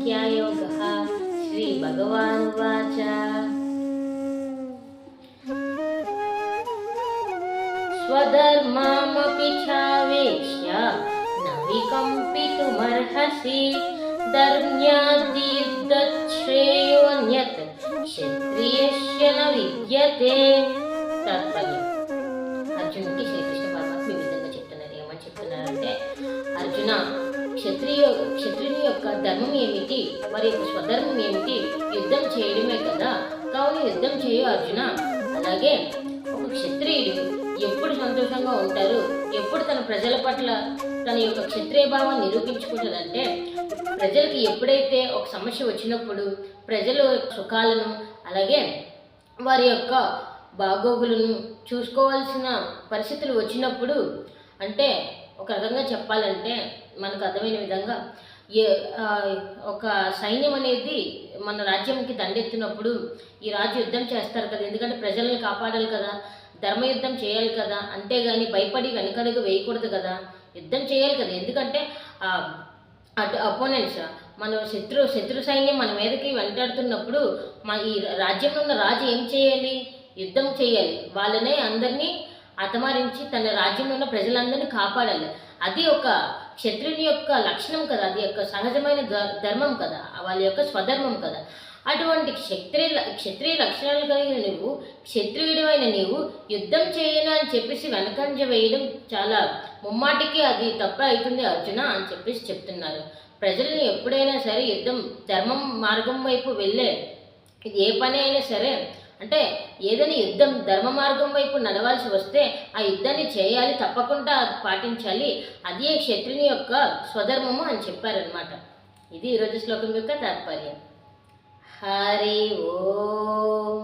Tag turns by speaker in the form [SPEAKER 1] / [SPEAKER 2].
[SPEAKER 1] साङ्ख्ययोगः। श्रीभगवानुवाच स्वधर्ममपि चावेक्ष्य न विकम्पितुमर्हसि धर्म्याद्युद्धश्रेयोऽन्यत् क्षत्रियस्य न विद्यते। तात्पर्యం అర్జునుడికి శ్రీకృష్ణ పరమాత్మ ఈ విధంగా చెప్తున్నారు. ఏమని చెప్తున్నారంటే, అర్జున, క్షత్రియుని యొక్క ధర్మం ఏమిటి, వారి యొక్క స్వధర్మం ఏమిటి? యుద్ధం చేయడమే కదా. కావున యుద్ధం చేయు అర్జున. అలాగే ఒక క్షత్రియుడు ఎప్పుడు సంతోషంగా ఉంటారు, ఎప్పుడు తన ప్రజల పట్ల తన యొక్క క్షత్రియ భావాన్ని నిరూపించుకుంటుందంటే, ప్రజలకి ఎప్పుడైతే ఒక సమస్య వచ్చినప్పుడు ప్రజల సుఖాలను అలాగే వారి యొక్క బాగోగులను చూసుకోవాల్సిన పరిస్థితులు వచ్చినప్పుడు, అంటే ఒక రకంగా చెప్పాలంటే మనకు అర్థమైన విధంగా ఒక సైన్యం అనేది మన రాజ్యంకి దండెత్తినప్పుడు ఈ రాజు యుద్ధం చేస్తారు కదా, ఎందుకంటే ప్రజలను కాపాడాలి కదా, ధర్మయుద్ధం చేయాలి కదా, అంతేగాని భయపడి వెనకడుగు వేయకూడదు కదా, యుద్ధం చేయాలి కదా. ఎందుకంటే అటు అపోనెంట్స్ మన శత్రు సైన్యం మన మీదకి వెంటాడుతున్నప్పుడు ఈ రాజ్యంలో ఉన్న రాజు ఏం చేయాలి? యుద్ధం చేయాలి, వాళ్ళనే అందరినీ అతమారించి తన రాజ్యంలో ఉన్న ప్రజలందరినీ కాపాడాలి. అది ఒక క్షత్రుని యొక్క లక్షణం కదా, అది యొక్క సహజమైన ధర్మం కదా, వాళ్ళ యొక్క స్వధర్మం కదా. అటువంటి క్షత్రియ లక్షణాలు కలిగిన నువ్వు, క్షత్రియుడివైన నీవు యుద్ధం చేయను అని చెప్పేసి వెనకంజ వేయడం చాలా ముమ్మాటికి అది తప్ప అవుతుంది అర్జున అని చెప్పేసి చెప్తున్నారు. ప్రజల్ని ఎప్పుడైనా సరే యుద్ధం ధర్మం మార్గం వైపు వెళ్ళే ఏ పని అయినా సరే, అంటే ఏదైనా యుద్ధం ధర్మ మార్గం వైపు నడవాల్సి వస్తే ఆ యుద్ధాన్ని చేయాలి, తప్పకుండా పాటించాలి. అదే క్షత్రుని యొక్క స్వధర్మము అని చెప్పారనమాట. ఇది ఈరోజు శ్లోకం యొక్క తాత్పర్యం. హరి ఓం.